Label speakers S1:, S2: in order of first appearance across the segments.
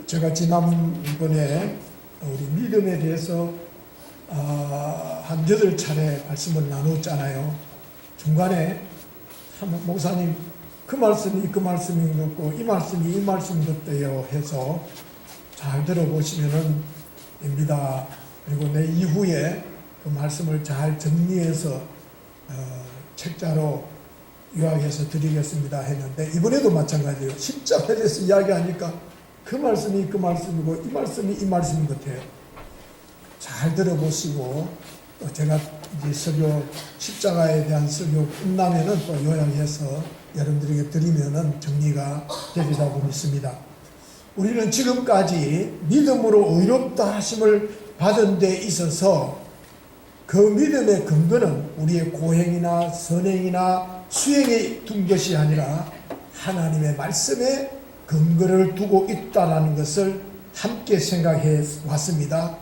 S1: 제가 지난번에 우리 믿음에 대해서 한 8차례 말씀을 나눴잖아요. 중간에 목사님 그 말씀이 그 말씀인 것 같고 이 말씀이 이 말씀인 것 같아요 해서 잘 들어보시면은 됩니다. 그리고 내 이후에 그 말씀을 잘 정리해서 책자로 요약해서 드리겠습니다 했는데, 이번에도 마찬가지예요. 십자가에 대해서 이야기하니까 그 말씀이 그 말씀이고 이 말씀이 이 말씀인 것 같아요. 잘 들어보시고 또 제가 이제 설교 십자가에 대한 설교 끝나면은 또 요약해서 여러분들에게 드리면은 정리가 되리라고 믿습니다. 우리는 지금까지 믿음으로 의롭다 하심을 받은 데 있어서 그 믿음의 근거는 우리의 고행이나 선행이나 수행에 둔 것이 아니라 하나님의 말씀에 근거를 두고 있다는 것을 함께 생각해 왔습니다.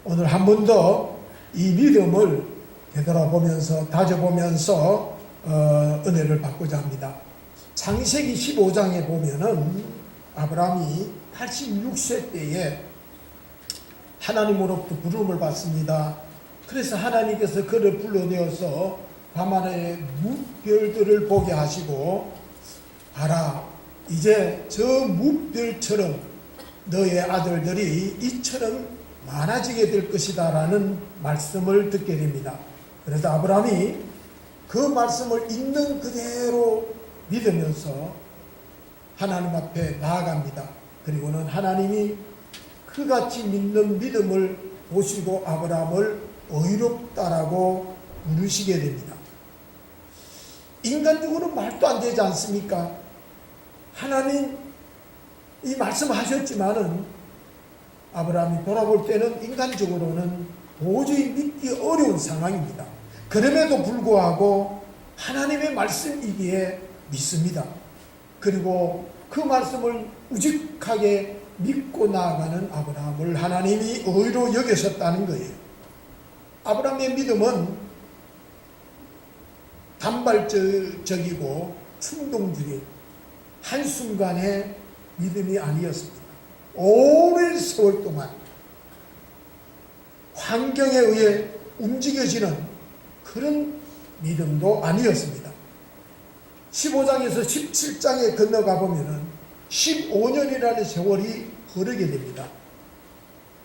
S1: 오늘 한 번 더 이 믿음을 되돌아보면서 다져보면서 은혜를 받고자 합니다. 창세기 15장에 보면은 아브라함이 86세 때에 하나님으로부터 부름을 받습니다. 그래서 하나님께서 그를 불러내어서 밤하늘의 무별들을 보게 하시고, 봐라, 이제 저 무별처럼 너의 아들들이 이처럼 많아지게 될 것이다 라는 말씀을 듣게 됩니다. 그래서 아브라함이 그 말씀을 있는 그대로 믿으면서 하나님 앞에 나아갑니다. 그리고는 하나님이 그같이 믿는 믿음을 보시고 아브라함을 의롭다라고 부르시게 됩니다. 인간적으로 말도 안 되지 않습니까? 하나님 이 말씀하셨지만은 아브라함이 돌아볼 때는 인간적으로는 도저히 믿기 어려운 상황입니다. 그럼에도 불구하고 하나님의 말씀이기에 믿습니다. 그리고 그 말씀을 우직하게 믿고 나아가는 아브라함을 하나님이 의로 여기셨다는 거예요. 아브라함의 믿음은 단발적이고 충동적인 한순간의 믿음이 아니었습니다. 오랜 세월 동안 환경에 의해 움직여지는 그런 믿음도 아니었습니다. 15장에서 17장에 건너가 보면은 15년이라는 세월이 흐르게 됩니다.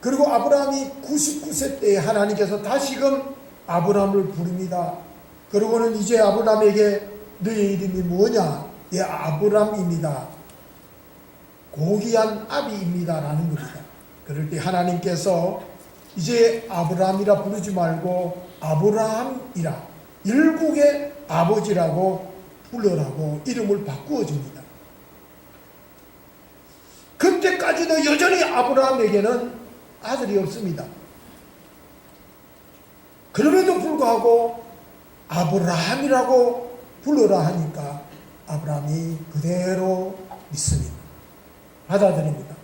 S1: 그리고 아브라함이 99세 때에 하나님께서 다시금 아브라함을 부릅니다. 그리고는 이제 아브라함에게 너의 이름이 뭐냐? 예, 아브람입니다. 고귀한 아비입니다 라는 겁니다. 그럴 때 하나님께서 이제 아브라함이라 부르지 말고 아브라함이라, 일국의 아버지라고 불러라고 이름을 바꾸어 줍니다. 그때까지도 여전히 아브라함에게는 아들이 없습니다. 그럼에도 불구하고 아브라함이라고 불러라 하니까 아브라함이 그대로 믿습니다. 받아들입니다.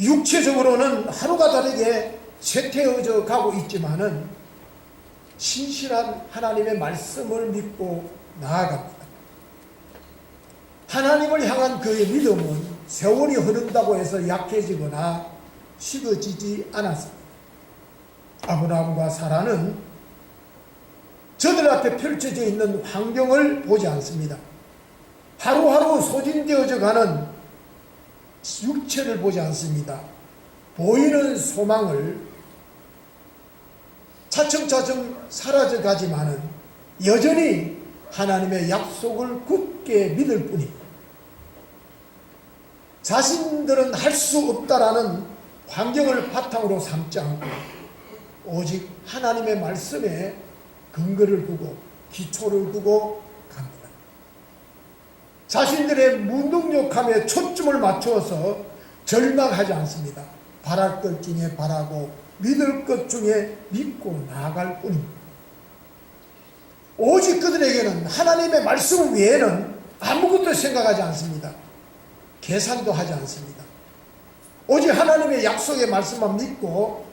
S1: 육체적으로는 하루가 다르게 쇠퇴해져 가고 있지만은 신실한 하나님의 말씀을 믿고 나아갑니다. 하나님을 향한 그의 믿음은 세월이 흐른다고 해서 약해지거나 식어지지 않았습니다. 아브라함과 사라는 저들 앞에 펼쳐져 있는 환경을 보지 않습니다. 하루하루 소진되어져 가는 육체를 보지 않습니다. 보이는 소망을 차츰차츰 사라져 가지만은 여전히 하나님의 약속을 굳게 믿을 뿐입니다. 자신들은 할 수 없다라는 환경을 바탕으로 삼지 않고 오직 하나님의 말씀에 근거를 두고 기초를 두고 갑니다. 자신들의 무능력함에 초점을 맞추어서 절망하지 않습니다. 바랄 것 중에 바라고 믿을 것 중에 믿고 나아갈 뿐입니다. 오직 그들에게는 하나님의 말씀 외에는 아무것도 생각하지 않습니다. 계산도 하지 않습니다. 오직 하나님의 약속의 말씀만 믿고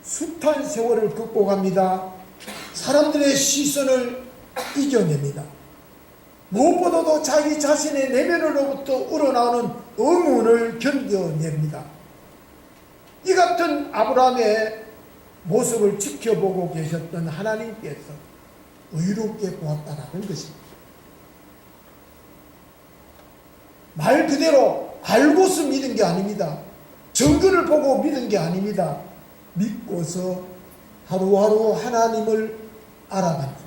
S1: 숱한 세월을 극복합니다. 사람들의 시선을 이겨냅니다. 무엇보다도 자기 자신의 내면으로부터 우러나오는 의문을 견뎌냅니다. 이 같은 아브라함의 모습을 지켜보고 계셨던 하나님께서 의롭게 보았다라는 것입니다. 말 그대로 알고서 믿은 게 아닙니다. 증거를 보고 믿은 게 아닙니다. 믿고서 하루하루 하나님을 알아갑니다.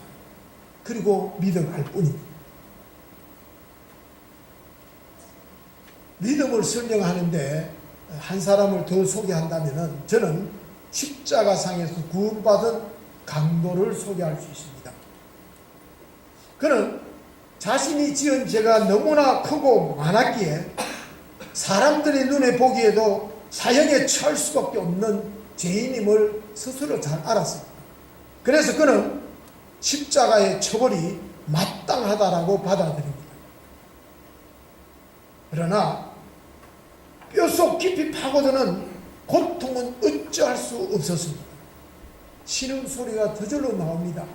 S1: 그리고 믿어갈 뿐입니다. 믿음을 설명하는데 한 사람을 더 소개한다면 저는 십자가상에서 구원받은 강도를 소개할 수 있습니다. 그는 자신이 지은 죄가 너무나 크고 많았기에 사람들의 눈에 보기에도 사형에 처할 수밖에 없는 죄인임을 스스로 잘 알았습니다. 그래서 그는 십자가의 처벌이 마땅하다라고 받아들입니다. 그러나 뼛속 깊이 파고드는 고통은 어찌할 수 없었습니다. 신음소리가 저절로 나옵니다.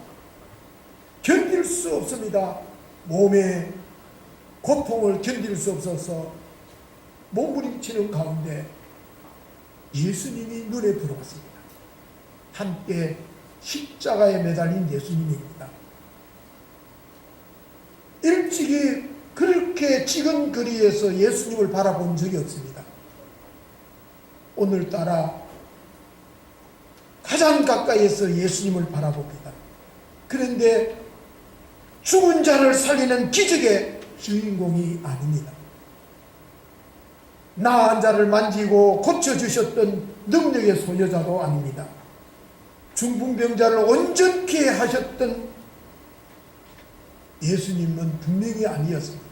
S1: 견딜 수 없습니다. 몸의 고통을 견딜 수 없어서 몸부림치는 가운데 예수님이 눈에 들어왔습니다. 함께 십자가에 매달린 예수님입니다. 일찍이 그렇게 찍은 거리에서 예수님을 바라본 적이 없습니다. 오늘따라 가장 가까이에서 예수님을 바라봅니다. 그런데 죽은 자를 살리는 기적의 주인공이 아닙니다. 나은 자를 만지고 고쳐주셨던 능력의 소유자도 아닙니다. 중풍병자를 온전케 하셨던 예수님은 분명히 아니었습니다.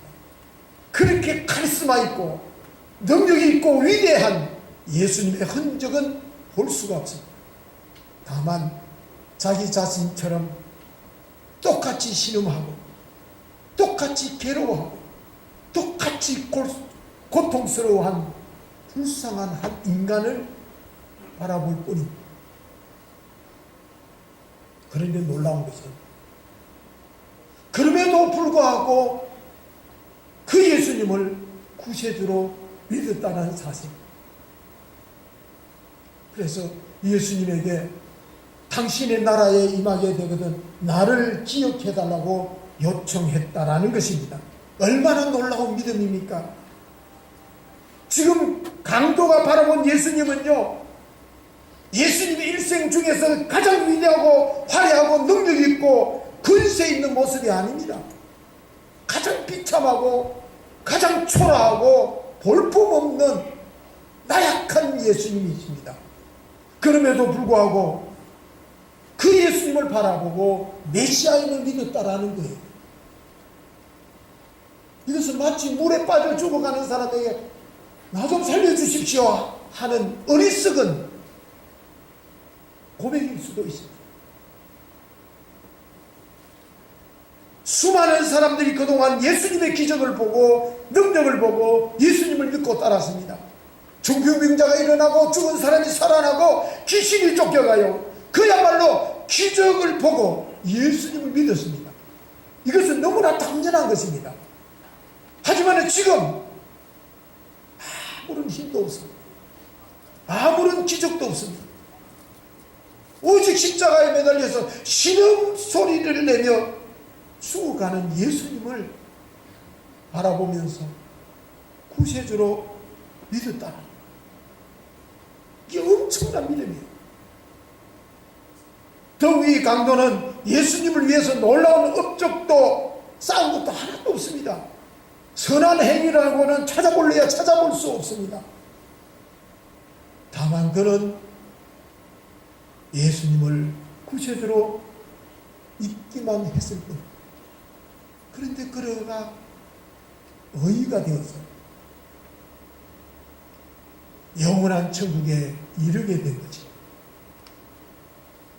S1: 그렇게 카리스마 있고 능력이 있고 위대한 예수님의 흔적은 볼 수가 없습니다. 다만 자기 자신처럼 똑같이 신음하고 똑같이 괴로워하고 똑같이 고통스러워한 불쌍한 한 인간을 바라볼 뿐입니다. 그런데 놀라운 것은 그럼에도 불구하고 그 예수님을 구세주로 믿었다는 사실. 그래서 예수님에게 당신의 나라에 임하게 되거든 나를 기억해달라고 요청했다라는 것입니다. 얼마나 놀라운 믿음입니까? 지금 강도가 바라본 예수님은요, 예수님의 일생 중에서 가장 위대하고 화려하고 능력 있고 근세 있는 모습이 아닙니다. 가장 비참하고 가장 초라하고 볼품없는 나약한 예수님이십니다. 그럼에도 불구하고 그 예수님을 바라보고 메시아임을 믿었다라는 거예요. 이것은 마치 물에 빠져 죽어가는 사람에게 나 좀 살려주십시오 하는 어리석은 고백일 수도 있습니다. 수많은 사람들이 그동안 예수님의 기적을 보고 능력을 보고 예수님을 믿고 따랐습니다. 중풍병자가 일어나고 죽은 사람이 살아나고 귀신이 쫓겨가요. 그야말로 기적을 보고 예수님을 믿었습니다. 이것은 너무나 당연한 것입니다. 하지만 지금 아무런 힘도 없습니다. 아무런 기적도 없습니다. 오직 십자가에 매달려서 신음소리를 내며 죽어가는 예수님을 바라보면서 구세주로 믿었다. 이게 엄청난 믿음이에요. 더위 강도는 예수님을 위해서 놀라운 업적도 쌓은 것도 하나도 없습니다. 선한 행위라고는 찾아볼래야 찾아볼 수 없습니다. 다만 그는 예수님을 구세주로 믿기만 했을 뿐. 그런데 그가 의가 되어서 영원한 천국에 이르게 된 거지.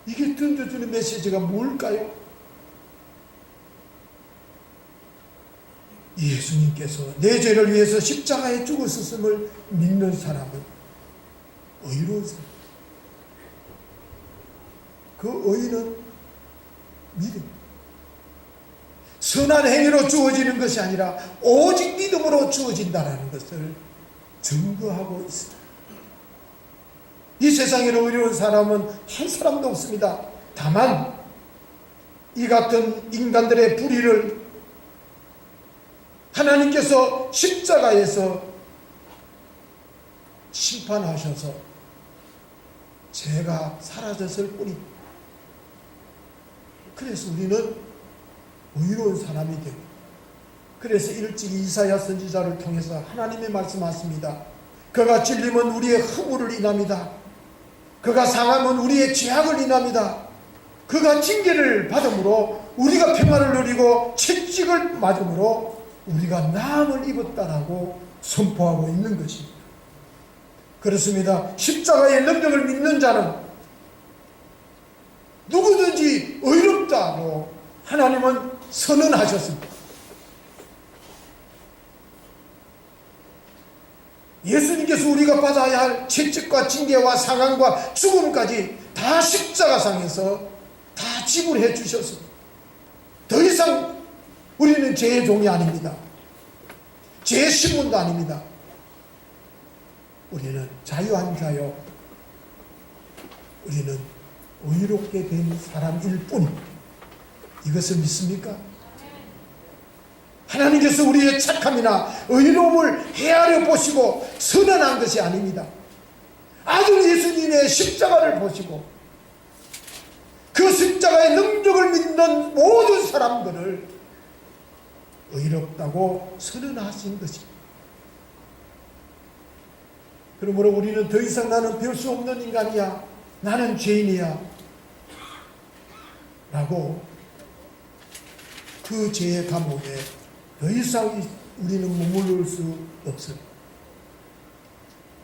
S1: 이게 던져주는 메시지가 뭘까요? 예수님께서 내 죄를 위해서 십자가에 죽으셨음을 믿는 사람은 의로운 사람. 그 의는 믿음. 선한 행위로 주어지는 것이 아니라 오직 믿음으로 주어진다는 것을 증거하고 있습니다. 이 세상에 어려운 사람은 한 사람도 없습니다. 다만 이 같은 인간들의 불의를 하나님께서 십자가에서 심판하셔서 죄가 사라졌을 뿐입니다. 그래서 우리는 의로운 사람이 되고, 그래서 일찍이 이사야 선지자를 통해서 하나님이 말씀하십니다. 그가 찔림은 우리의 허물을 인합니다. 그가 상함은 우리의 죄악을 인합니다. 그가 징계를 받음으로 우리가 평안을 누리고 채찍을 맞음으로 우리가 나음을 입었다라고 선포하고 있는 것입니다. 그렇습니다. 십자가의 능력을 믿는 자는 누구든지 의롭다고 하나님은 선언하셨습니다. 예수님께서 우리가 받아야 할 채찍과 징계와 상함과 죽음까지 다 십자가상에서 다 지불해 주셨습니다. 더 이상 우리는 죄의 종이 아닙니다. 죄의 신분도 아닙니다. 우리는 자유한 자요, 우리는 의롭게 된 사람일 뿐입니다. 이것을 믿습니까? 하나님께서 우리의 착함이나 의로움을 헤아려 보시고 선언한 것이 아닙니다. 아들 예수님의 십자가를 보시고 그 십자가의 능력을 믿는 모든 사람들을 의롭다고 선언하신 것입니다. 그러므로 우리는 더 이상 나는 별 수 없는 인간이야, 나는 죄인이야 라고 그 죄의 감옥에 더 이상 우리는 머무를 수 없습니다.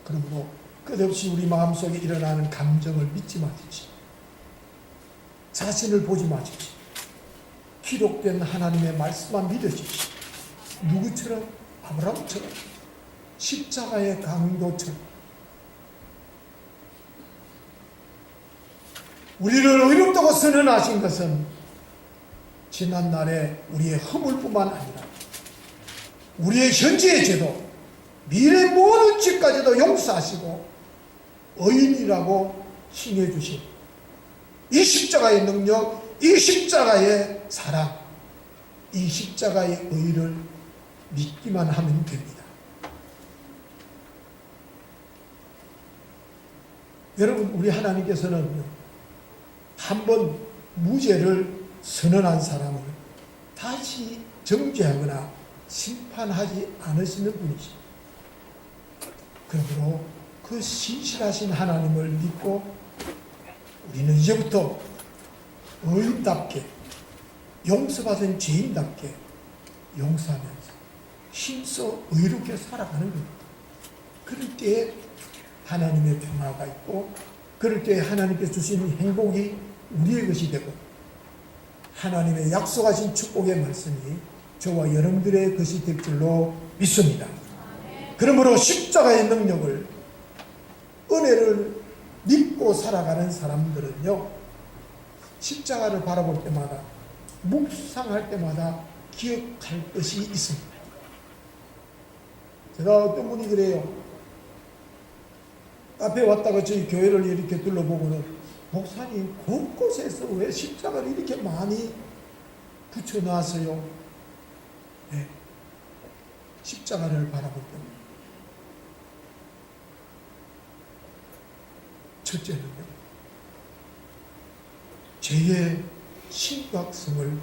S1: 그러므로 끝없이 우리 마음속에 일어나는 감정을 믿지 마십시오. 자신을 보지 마십시오. 기록된 하나님의 말씀만 믿으십시오. 누구처럼? 아브라함처럼, 십자가의 강도처럼. 우리를 의롭다고 선언하신 것은 지난날에 우리의 허물뿐만 아니라 우리의 현재의 죄도 미래 모든 죄까지도 용서하시고 의인이라고 칭해 주신 이 십자가의 능력, 이 십자가의 사랑, 이 십자가의 의를 믿기만 하면 됩니다. 여러분, 우리 하나님께서는 한번 무죄를 선언한 사람을 다시 정죄하거나 심판하지 않으시는 분이십니다. 그러므로 그 신실하신 하나님을 믿고 우리는 이제부터 의인답게, 용서받은 죄인답게 용서하면서 힘써 의롭게 살아가는 겁니다. 그럴 때에 하나님의 평화가 있고, 그럴 때에 하나님께서 주신 행복이 우리의 것이 되고, 하나님의 약속하신 축복의 말씀이 저와 여러분들의 것이 될 줄로 믿습니다. 그러므로 십자가의 능력을, 은혜를 믿고 살아가는 사람들은요, 십자가를 바라볼 때마다, 묵상할 때마다 기억할 것이 있습니다. 제가 어떤 분이 그래요. 앞에 왔다가 저희 교회를 이렇게 둘러보고는, 목사님 곳곳에서 왜 십자가를 이렇게 많이 붙여놨어요? 네. 십자가를 바라볼 때입니다. 첫째는요, 죄의 심각성을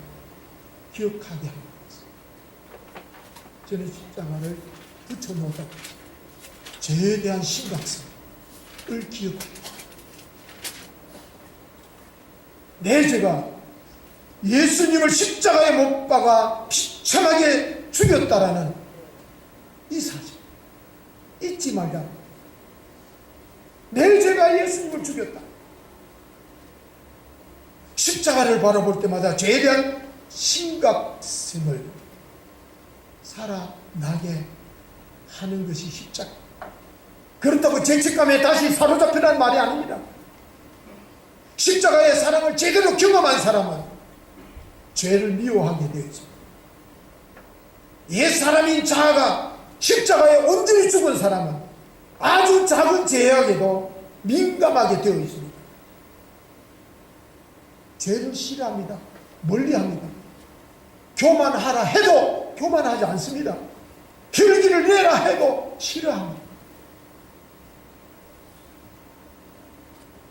S1: 기억하게 합니다. 저는 십자가를 붙여놓다 죄에 대한 심각성을 기억합니다. 내 죄가 예수님을 십자가에 못 박아 비참하게 죽였다라는 이 사실 잊지 말자. 내 죄가 예수님을 죽였다. 십자가를 바라볼 때마다 죄에 대한 심각성을 살아나게 하는 것이 십자가. 그렇다고 죄책감에 다시 사로잡히라는 말이 아닙니다. 십자가의 사랑을 제대로 경험한 사람은 죄를 미워하게 되어 있습니다. 옛사람인 자아가 십자가에 온전히 죽은 사람은 아주 작은 제약에도 민감하게 되어 있습니다. 죄를 싫어합니다. 멀리합니다. 교만하라 해도 교만하지 않습니다. 결기를 내라 해도 싫어합니다.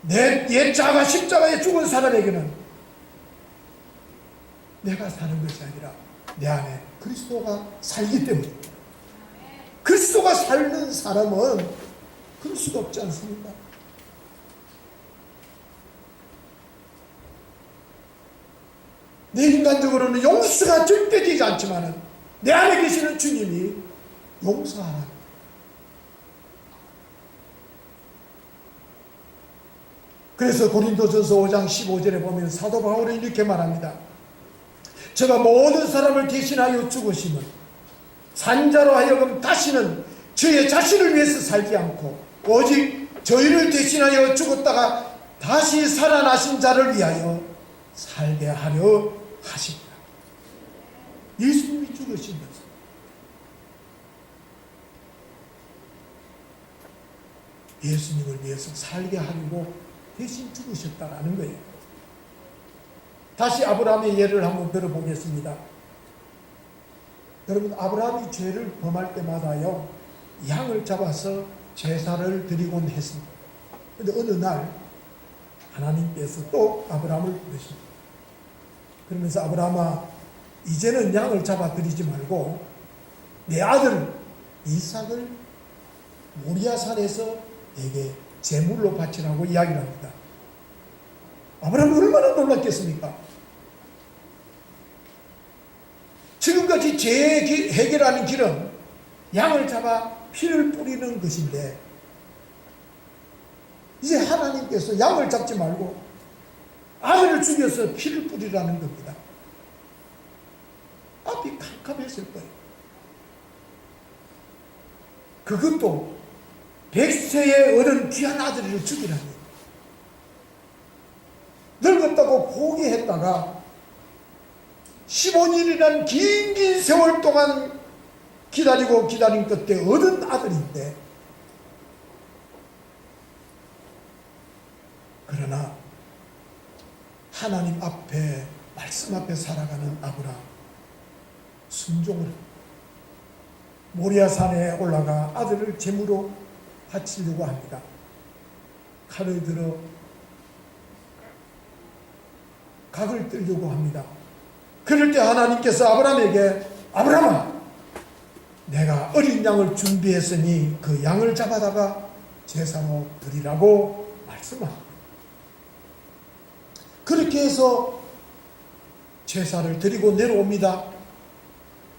S1: 내 옛 자아가 십자가에 죽은 사람에게는 내가 사는 것이 아니라 내 안에 그리스도가 살기 때문입니다. 그리스도가 사는 사람은 그럴 수가 없지 않습니까? 내 인간적으로는 용서가 절대 되지 않지만 내 안에 계시는 주님이 용서하라. 그래서 고린도전서 5장 15절에 보면 사도 바울은 이렇게 말합니다. 저가 모든 사람을 대신하여 죽으심은 산자로 하여금 다시는 저의 자신을 위해서 살지 않고 오직 저희를 대신하여 죽었다가 다시 살아나신 자를 위하여 살게 하려 하십니다. 예수님이 죽으신 것은 예수님을 위해서 살게 하려고 대신 죽으셨다라는 거예요. 다시 아브라함의 예를 한번 들어보겠습니다. 여러분, 아브라함이 죄를 범할 때마다요 양을 잡아서 제사를 드리곤 했습니다. 그런데 어느 날 하나님께서 또 아브라함을 부르십니다. 그러면서 아브라함아, 이제는 양을 잡아 드리지 말고 내 아들 이삭을 모리아산에서 내게 제물로 바치라고 이야기를 합니다. 아브라함이 얼마나 놀랐겠습니까? 지금까지 죄 해결하는 길은 양을 잡아 피를 뿌리는 것인데 이제 하나님께서 양을 잡지 말고 아들을 죽여서 피를 뿌리라는 겁니다. 앞이 캄캄했을 거예요. 그것도 100세의 어른 귀한 아들을 죽이라니. 늙었다고 포기했다가 15년이라는 긴 세월 동안 기다린 끝에 얻은 아들인데, 그러나 하나님 앞에 말씀 앞에 살아가는 아브라함 순종을 합니다. 모리아산에 올라가 아들을 제물로 바치려고 합니다. 칼을 들어 각을 뜨려고 합니다. 그럴 때 하나님께서 아브라함에게 아브라함아, 내가 어린 양을 준비했으니 그 양을 잡아다가 제사로 드리라고 말씀합니다. 그렇게 해서 제사를 드리고 내려옵니다.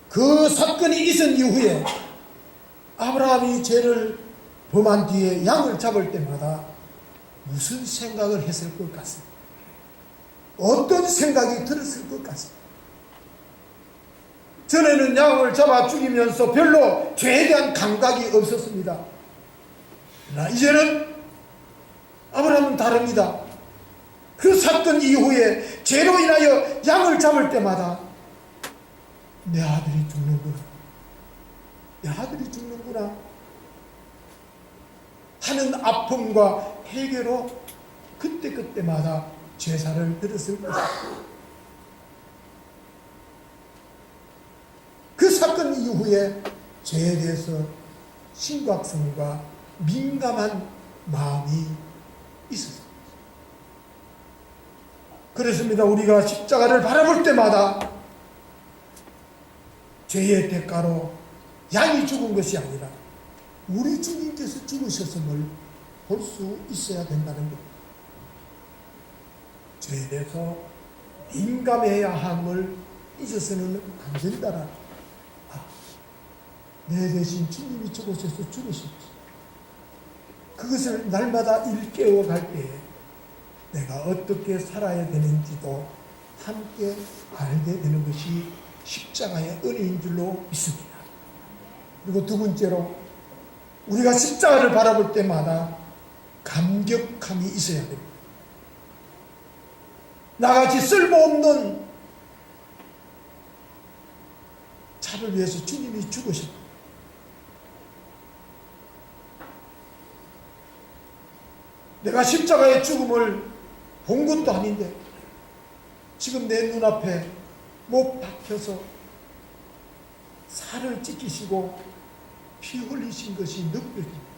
S1: 그 사건이 있은 이후에 아브라함이 죄를 범한 뒤에 양을 잡을 때마다 무슨 생각을 했을 것 같습니다. 어떤 생각이 들었을 것 같습니다. 전에는 양을 잡아 죽이면서 별로 죄에 대한 감각이 없었습니다. 그러나 이제는 아브라함은 다릅니다. 그 사건 이후에 죄로 인하여 양을 잡을 때마다 내 아들이 죽는구나, 내 아들이 죽는구나 하는 아픔과 회개로 그때마다 제사를 드렸을 것입니다. 그 사건 이후에 죄에 대해서 심각성과 민감한 마음이 있었습니다. 그렇습니다. 우리가 십자가를 바라볼 때마다 죄의 대가로 양이 죽은 것이 아니라 우리 주님께서 죽으셨음을 볼 수 있어야 된다는 겁니다. 죄에 대해서 민감해야 함을 잊어서는 안 된다라. 내 대신 주님이 죽으셔서 죽으셨지. 그것을 날마다 일깨워 갈 때에 내가 어떻게 살아야 되는지도 함께 알게 되는 것이 십자가의 은혜인 줄로 믿습니다. 그리고 두 번째로, 우리가 십자가를 바라볼 때마다 감격함이 있어야 됩니다. 나같이 쓸모없는 나를 위해서 주님이 죽으셨다. 내가 십자가의 죽음을 본 것도 아닌데 지금 내 눈앞에 못 박혀서 살을 찢기시고 피 흘리신 것이 느껴집니다.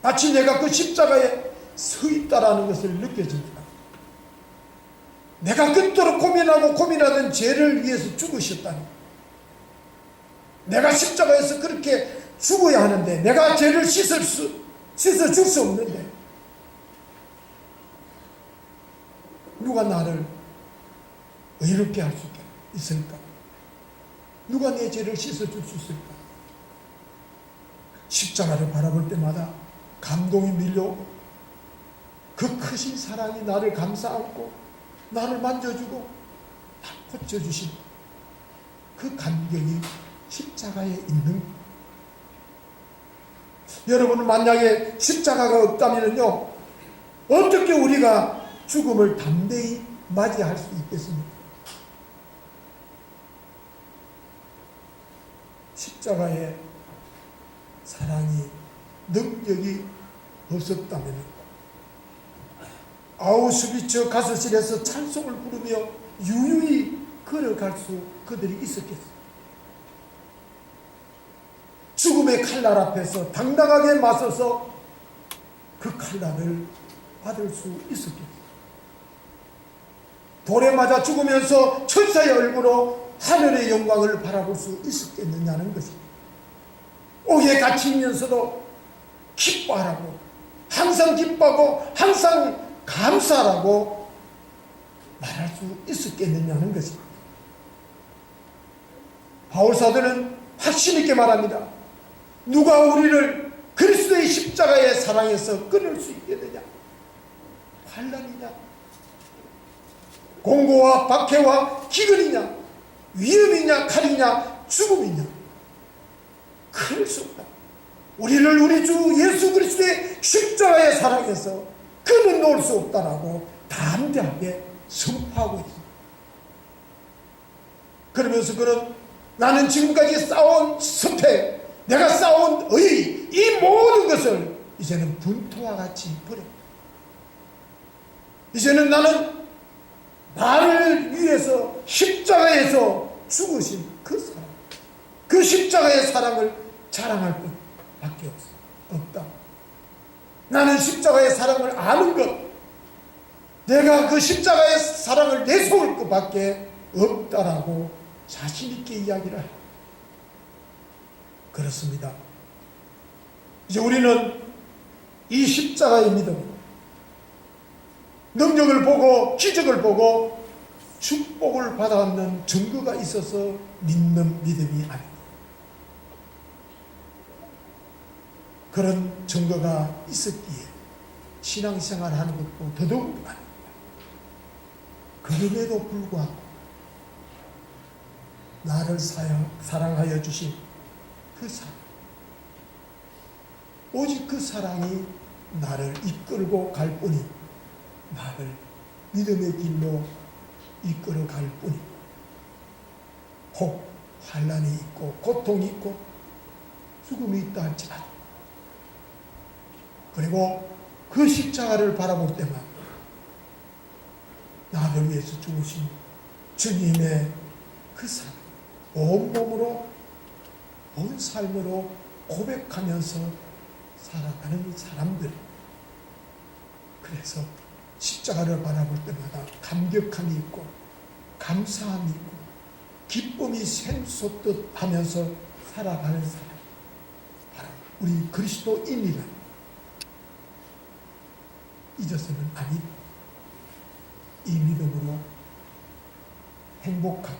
S1: 마치 내가 그 십자가에 서 있다라는 것을 느껴집니다. 내가 그토록 고민하고 고민하던 죄를 위해서 죽으셨다니, 내가 십자가에서 그렇게 죽어야 하는데 내가 죄를 씻어줄 수 없는데 누가 나를 의롭게 할 수 있을까? 누가 내 죄를 씻어줄 수 있을까? 십자가를 바라볼 때마다 감동이 밀려오고 그 크신 사랑이 나를 감싸안고 나를 만져주고 다 고쳐주신 그 감격이 십자가에 있는, 여러분 만약에 십자가가 없다면요 어떻게 우리가 죽음을 담대히 맞이할 수 있겠습니까? 십자가의 사랑이 능력이 없었다면 아우슈비츠 가스실에서 찬송을 부르며 유유히 걸어갈 수 그들이 있었겠어요. 죽음의 칼날 앞에서 당당하게 맞서서 그 칼날을 받을 수 있었겠어요. 돌에 맞아 죽으면서 천사의 얼굴로 하늘의 영광을 바라볼 수 있었겠느냐는 것입니다. 옥에 갇히면서도 기뻐하라고, 항상 기뻐하고 항상 감사하라고 말할 수 있었겠느냐는 것입니다. 바울사도는 확신 있게 말합니다. 누가 우리를 그리스도의 십자가의 사랑에서 끊을 수 있겠느냐? 환난이냐? 공고와 박해와 기근이냐? 위험이냐? 칼이냐? 죽음이냐? 끊을 수 없다. 우리를 우리 주 예수 그리스도의 십자가의 사랑에서 끊어놓을 수 없다라고 담대하게 선포하고 있습니다. 그러면서 그는 나는 지금까지 쌓아온 스펙, 내가 쌓아온 의의, 이 모든 것을 이제는 분토와 같이 버려. 이제는 나는 나를 위해서 십자가에서 죽으신 그 사랑, 그 십자가의 사랑을 자랑할 것밖에 없다. 나는 십자가의 사랑을 아는 것, 내가 그 십자가의 사랑을 내세울 것밖에 없다라고 자신 있게 이야기를 해요. 그렇습니다. 이제 우리는 이 십자가의 믿음, 능력을 보고 기적을 보고 축복을 받아왔는 증거가 있어서 믿는 믿음이 아닙니다. 그런 증거가 있었기에 신앙생활 하는 것도 더더욱 아닙니다. 그럼에도 불구하고 나를 사랑하여 주신 그 사랑, 오직 그 사랑이 나를 이끌고 갈 뿐이, 나를 믿음의 길로 이끌어 갈 뿐이, 혹 환난이 있고 고통이 있고 죽음이 있다 할지라도, 그리고 그 십자가를 바라볼 때만 나를 위해서 죽으신 주님의 그 사랑, 온몸으로 온 삶으로 고백하면서 살아가는 사람들, 그래서 십자가를 바라볼 때마다 감격함이 있고 감사함이 있고 기쁨이 샘솟듯 하면서 살아가는 사람, 바로 우리 그리스도인이라 잊어서는 아니, 이 믿음으로 행복하게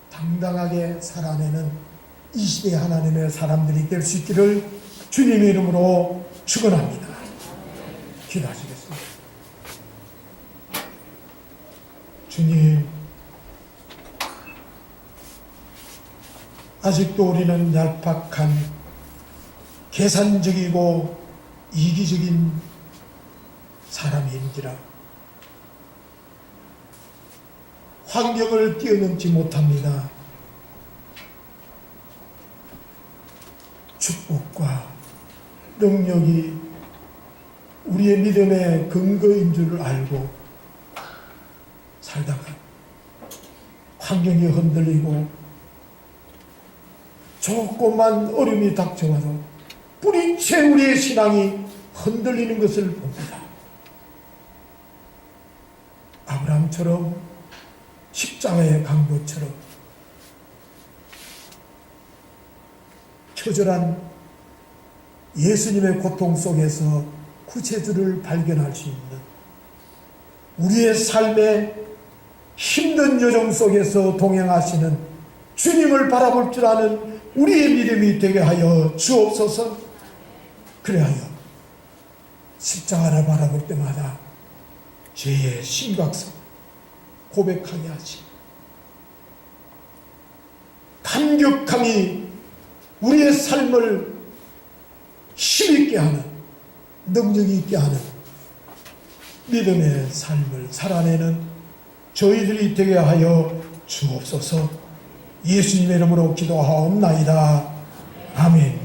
S1: 당당하게 살아내는 이 시대 하나님의 사람들이 될 수 있기를 주님의 이름으로 축원합니다. 기도하시겠습니다. 주님, 아직도 우리는 얄팍한 계산적이고 이기적인 사람인지라 환경을 뛰어넘지 못합니다. 축복과 능력이 우리의 믿음의 근거인 줄을 알고 살다가 환경이 흔들리고 조그만 어려움이 닥쳐와도 뿌리채 우리의 신앙이 흔들리는 것을 봅니다. 아브라함처럼 십자가의 강도처럼 처절한 예수님의 고통 속에서 구세주를 발견할 수 있는, 우리의 삶의 힘든 여정 속에서 동행하시는 주님을 바라볼 줄 아는 우리의 믿음이 되게 하여 주옵소서. 그래하여 십자가를 바라볼 때마다 죄의 심각성 고백하게 하시, 감격함이 우리의 삶을 힘있게 하는, 능력이 있게 하는 믿음의 삶을 살아내는 저희들이 되게 하여 주옵소서. 예수님의 이름으로 기도하옵나이다. 아멘.